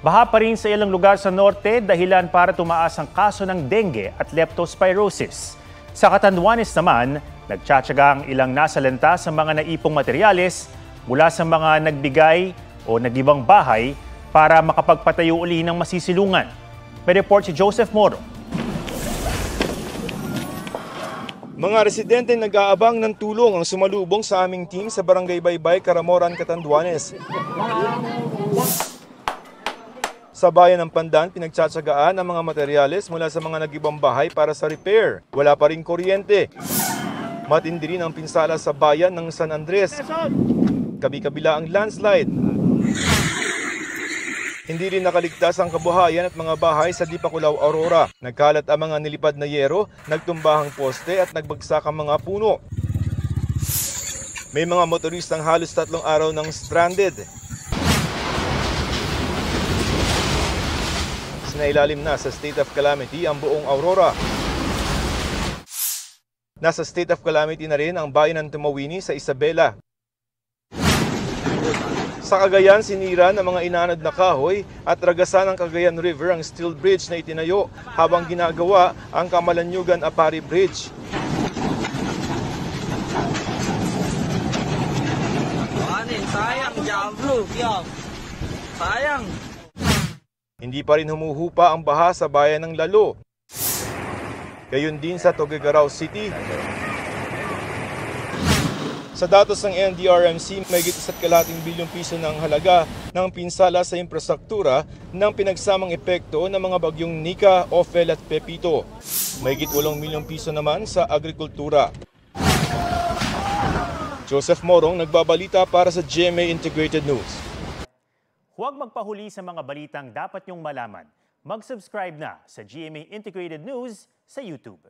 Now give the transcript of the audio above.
Baha pa rin sa ilang lugar sa norte dahilan para tumaas ang kaso ng dengue at leptospirosis. Sa Catanduanes naman, nagtsatsaga ang ilang nasalanta sa mga naipong materyales mula sa mga nagbigay o nagibang bahay para makapagpatayo uli ng masisilungan. May report si Joseph Moro. Mga residente nag-aabang ng tulong ang sumalubong sa aming team sa Barangay Baybay, Caramoran, Catanduanes. Sa bayan ng Pandan, pinagtsatsagaan ang mga materyales mula sa mga nagibang bahay para sa repair. Wala pa rin kuryente. Matindi rin ang pinsala sa bayan ng San Andres. Kabi-kabila ang landslide. Hindi rin nakaligtas ang kabuhayan at mga bahay sa Dipakulaw, Aurora. Nagkalat ang mga nilipad na yero, nagtumbahang poste at nagbagsak ang mga puno. May mga motoristang halos 3 araw nang stranded. Sinailalim na sa state of calamity ang buong Aurora. Nasa state of calamity na rin ang bayan ng Tumawini sa Isabela. Sa Cagayan, sinira ng mga inanod na kahoy at ragasan ng Cagayan River ang steel bridge na itinayo habang ginagawa ang Kamalanyugan-Apari Bridge. Sayang, Jambro. Sayang. Hindi pa rin humuhupa ang baha sa bayan ng Lalo. Gayon din sa Tuguegarao City. Sa datos ng NDRMC, may ₱1.2 bilyong ng halaga ng pinsala sa infrastruktura ng pinagsamang epekto ng mga bagyong Nika, Ophel at Pepito. May ₱8 milyong naman sa agrikultura. Joseph Morong, nagbabalita para sa GMA Integrated News. Huwag magpahuli sa mga balitang dapat niyong malaman. Mag-subscribe na sa GMA Integrated News sa YouTube.